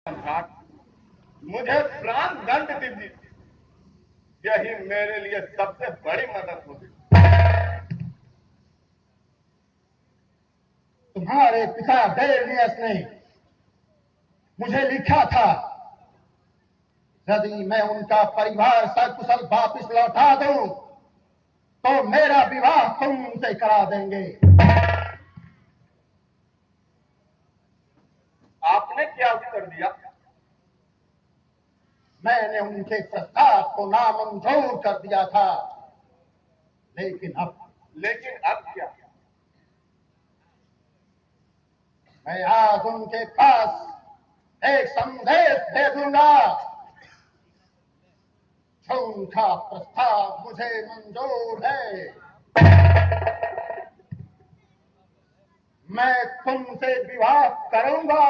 सम्राट, मुझे प्राण दंड दीजिए, यही मेरे लिए सबसे बड़ी मदद होगी। तुम्हारे पिता डेलियस ने मुझे लिखा था, यदि मैं उनका परिवार सकुशल वापिस लौटा दूं तो मेरा विवाह तुमसे करा देंगे। आपने क्या उत्तर दिया? मैंने उनके प्रस्ताव को नामंजूर कर दिया था, लेकिन अब क्या? मैं आज उनके पास एक संदेश भेजूंगा। जो उनका प्रस्ताव मुझे मंजूर है, मैं तुमसे विवाह करूंगा।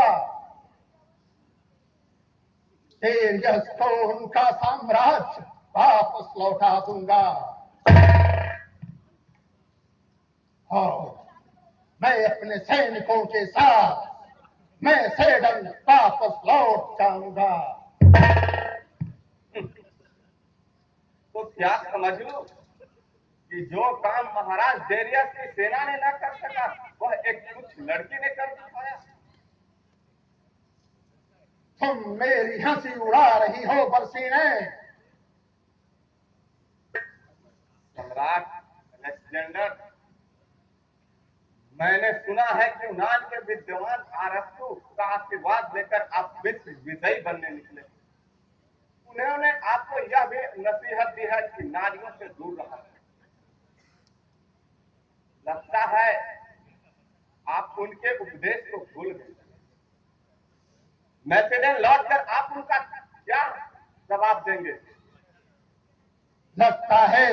डेलियस को उनका साम्राज्य वापस लौटा दूंगा और मैं अपने सैनिकों के साथ मैं सेडन वापस लौट जाऊंगा। तो क्या समझ लो कि जो काम महाराज डेरियस की सेना ने न कर सका, वह एक कुछ लड़की ने कर दिखाया। तुम मेरी हंसी उड़ा रही हो बरसीने। सम्राट अलेक्जेंडर, मैंने सुना है कि यूनान के विद्वान अरस्तु का आशीर्वाद लेकर आप विश्व विजयी बनने निकले। उन्होंने आपको यह भी नसीहत दी है कि नारियों से दूर रहा। लगता है आप उनके उपदेश को भूल गए। मैसेडन लौटकर आप उनका क्या जवाब देंगे? लगता है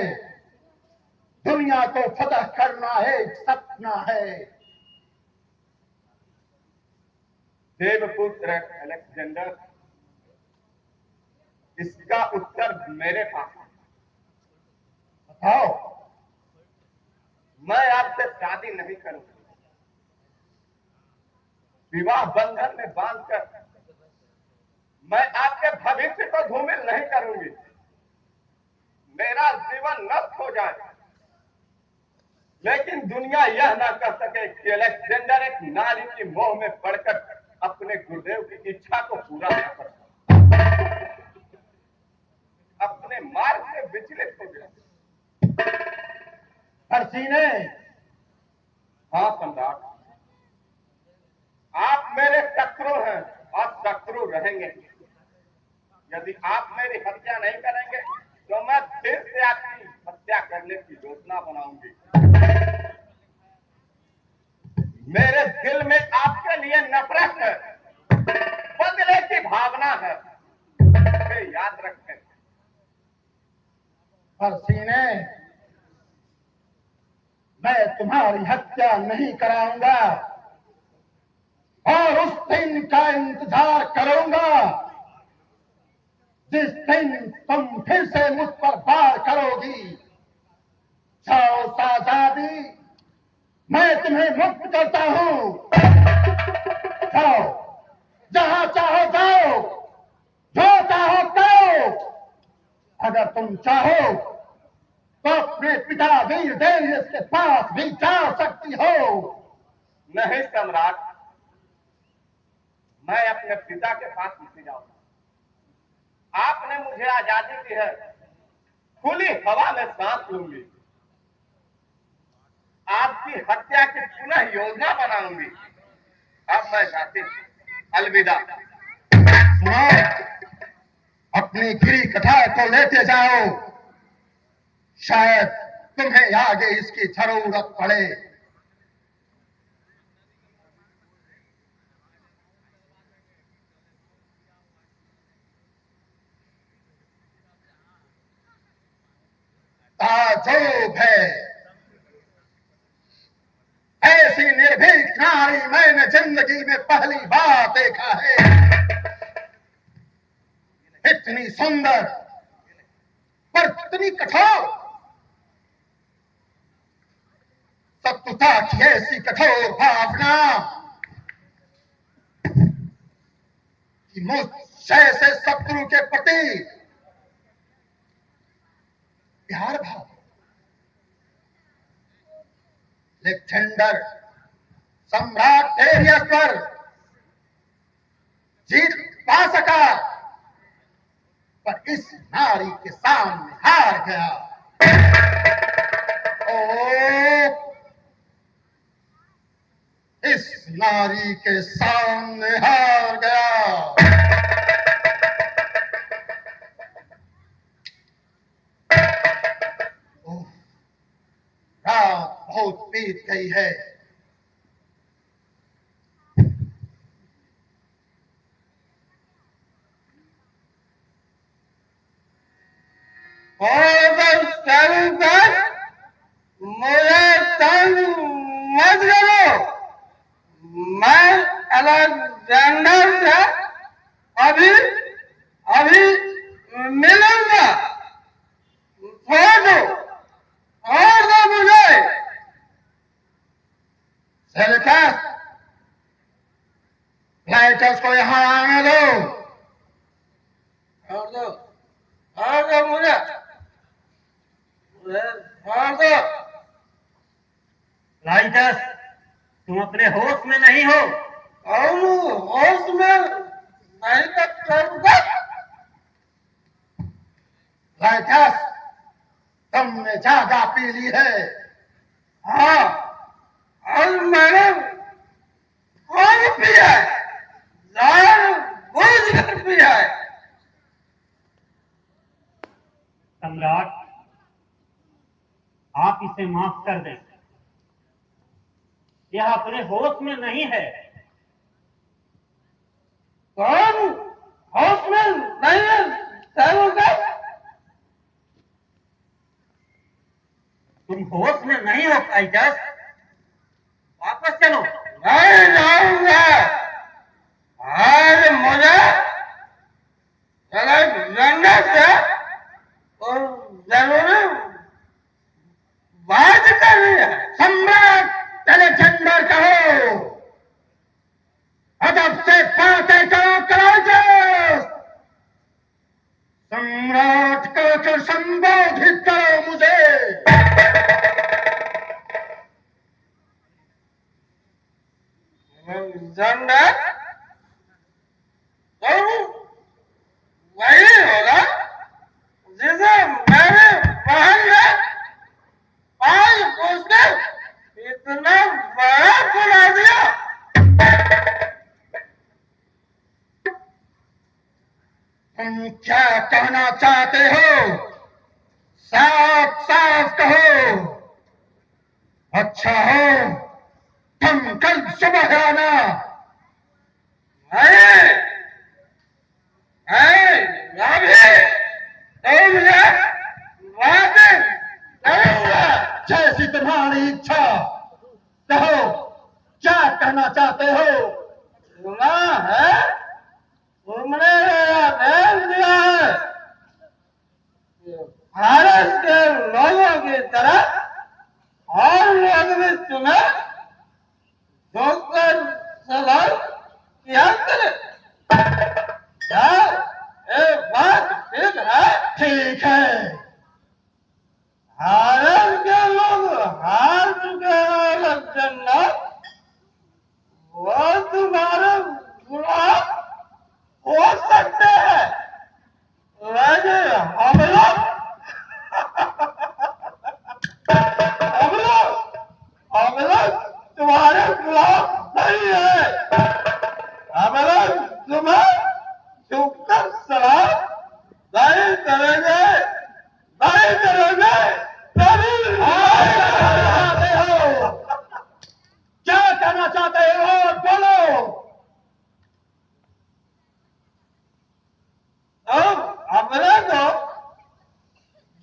दुनिया को फतह करना एक सपना है। देवपुत्र अलेक्जेंडर, इसका उत्तर मेरे पास है। बताओ। मैं आपसे शादी नहीं करूंगा। विवाह बंधन में बांधकर मैं आपके भविष्य को धूमिल नहीं करूंगी। मेरा जीवन नष्ट हो जाए, लेकिन दुनिया यह ना कर सके कि अलेक्जेंडर एक नारी की मोह में पड़कर अपने गुरुदेव की इच्छा को पूरा न कर सके, अपने मार्ग से विचलित हो गया। बरसीने। हाँ सम्राट, आप मेरे शत्रु हैं और शत्रु रहेंगे। यदि आप मेरी हत्या नहीं करेंगे तो मैं फिर से आपकी हत्या करने की योजना बनाऊंगी। मेरे दिल में आपके लिए नफरत है, बदले की भावना है, इसे याद रखें। बरसीने, मैं तुम्हारी हत्या नहीं कराऊंगा और उस दिन का इंतजार करूंगा जिस दिन तुम फिर से मुझ पर वार करोगी। जाओ साजादी, मैं तुम्हें मुक्त करता हूं। जाओ, जहां चाहो जाओ, जो चाहो करो। अगर तुम चाहो तो अपने पिता वीर डेलियस के पास भी जा सकती हो। नहीं सम्राट, मैं अपने पिता के पास नहीं जाऊंगा। आपने मुझे आजादी दी है, खुली हवा में सांस लूंगी। आपकी हत्या की पुनः योजना बनाऊंगी। अब मैं जाती हूं, अलविदा। अपनी गिरी कथा को लेते जाओ, शायद तुम्हें आगे इसकी जरूरत पड़े। ताजुब है, ऐसी निर्भीक नारी मैंने जिंदगी में पहली बार देखा है। इतनी सुंदर पर इतनी कठोर। शत्रुता की ऐसी कठोर भावना कि मुझ जैसे शत्रु के प्रति प्यार भाव अलेक्जेंडर सम्राट डेरियस पर जीत पा सका, पर इस नारी के सामने हार गया। ओ, इस नारी के सामने हार गया। रात बहुत बीत गई है। मुझे तंग मत करो, मैं अलेक्जेंडर से अभी अभी मिलूंगा। छोड़ दो मुझे। सेल्यूकस, लाइटस को यहाँ आने दो। छोड़ दो मुझे, छोड़ दो। लाइटस, तुम अपने होश में नहीं हो। होश में नहीं करूंगा। लाइटस, तुमने ज्यादा पी ली है। हाँ, और मैंने कौन पिया है? बूझ कर पिया है। सम्राट, आप इसे माफ कर दें। यह अपने होश में नहीं है। कौन होश में नहीं है? तुम होश में नहीं हो टाइटस। वापस चलो। नहीं जाऊंगा। आज मुझे अलेक्जेंडर से जरूरी बात करनी है। सम्राट अलेक्जेंडर कहो, अदब से बातें करो क्लाइटस। सम्राट कहकर संबोधित करो मुझे। अलेक्जेंडर, वही होगा जिसे मैंने बहन में पाल पोसकर इतना बड़ा बुला दिया। तुम क्या कहना चाहते हो? साफ साफ कहो। अच्छा हो, तुम कल सुबह आना। जैसी तुम्हारी इच्छा। कहो, क्या कहना चाहते हो? सुना है तुमने मेरा भेज दिया है। भारत के लोगों की तरह और लोग भी तुम्हें धोकर सलाह किया करे। क्या एक बात ठीक है? ठीक है। भारत के लोग हार चुके हैं अलेक्जेंडर। वो तुम्हारे गुलाम हो सकते हैं, लेकिन हम लोग तुम्हारे गुलाम नहीं है। हम लोग तुम्हें झुककर सलाह नहीं करेंगे, नहीं करेंगे। क्या कहना चाहते हो? बोलो। अब हमने तो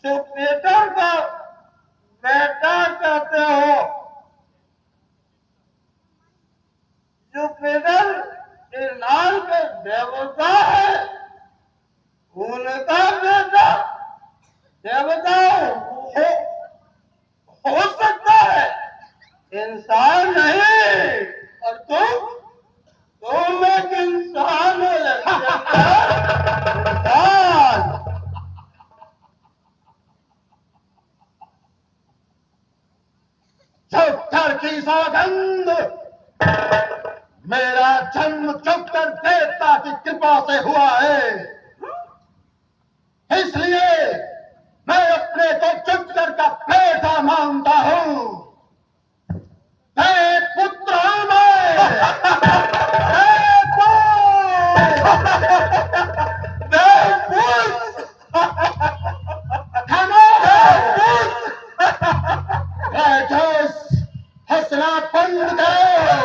जुपिटर का बेटा कहते हो। जुपिटर इनाम के देवता है। उनका बेटा देवता हो सकता है, इंसान नहीं। और तुम एक इंसान हो। की कृपा से हुआ है। इसलिए मैं अपने को चुपकर का बेटा मानता हूं। मैं पुत्र हूं हंसना बंद करो।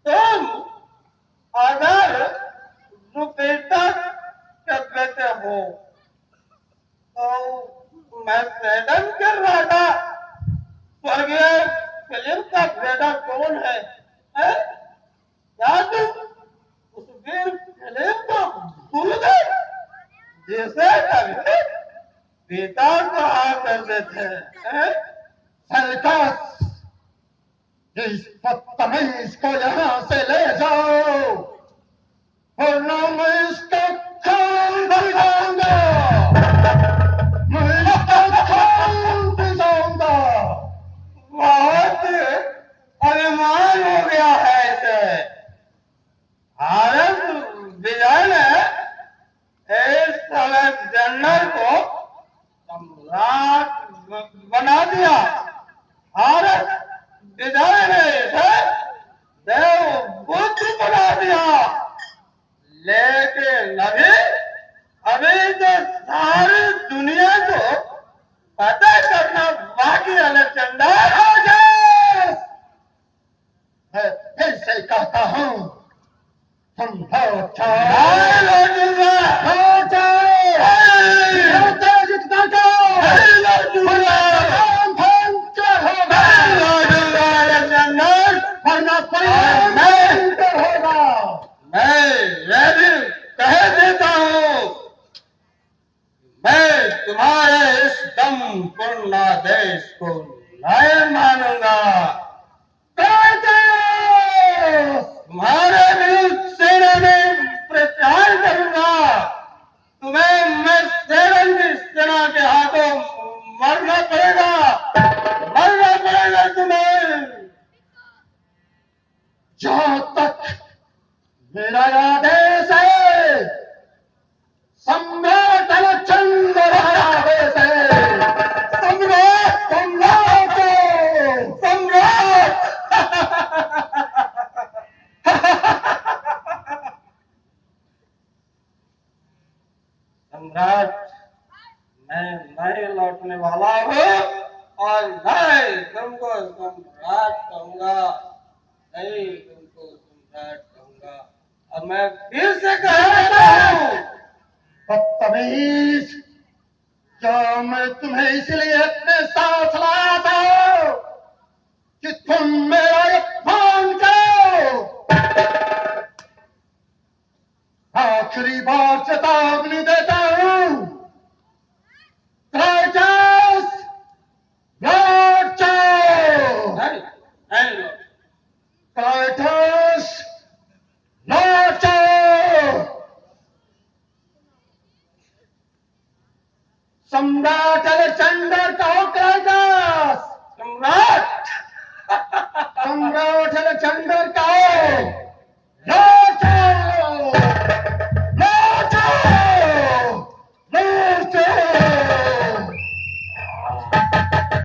तुम अगर रुपेटा कर लेते हो तो मैं सैडन कर रहा था। स्वर्गीय फिल्म का बेटा कौन है? क्या तुम उस वीर फिल्म को भूल गए जिसे कभी पिता कहा करते थे? सरकस, इस बदतमीज को यहाँ से ले जाओ, वरना मैं इसका खून पी जाऊंगा। मैं इसका खून पी जाऊंगा। बहुत अभिमान हो गया है इसे। भारत विजय ने इस अलेक्जेंडर को सम्राट बना दिया। भारत विजय ने इसे देव बुद्ध बना दिया। लेकिन अभी तो सारी दुनिया को पता करना बाकी अलेक्जेंडर। मैं फिर से कहता हूं, तुम लौट जाओ। नहीं लौटूंगा। लौट जाओ। लौट जितना जाओ। नहीं लौटूंगा। भयंकर होगा। नहीं लौटूंगा अलेक्जेंडर। वरना परिणाम भयंकर होगा। मैं यह भी कह देता हूं, मैं तुम्हारे इस दम पूर्णादेश को नहीं मानूंगा। तुम्हारे विरुद्ध सेना में प्रचार करूंगा। तुम्हें मैं सेवन की सेना के हाथों मरना पड़ेगा तुम्हें। जहां तक मेरा आदेश है, सम्राट अलेक्जेंडर का आदेश है। सम्राट सम्राट सम्राट सम्राट, मैं नहीं लौटने वाला हूँ और नहीं तुमको सम्राट कहूंगा। नहीं तुमको सम्राट कहूंगा। और मैं फिर से कहता हूँ, बदतमीज, क्या मैं तुम्हें इसलिए अपने साथ लाया था कि तुम मेरा अपमान करो। आखिरी बार चेतावनी देता हूं, टाइटस, लौट जाओ। नहीं लौट। टाइटस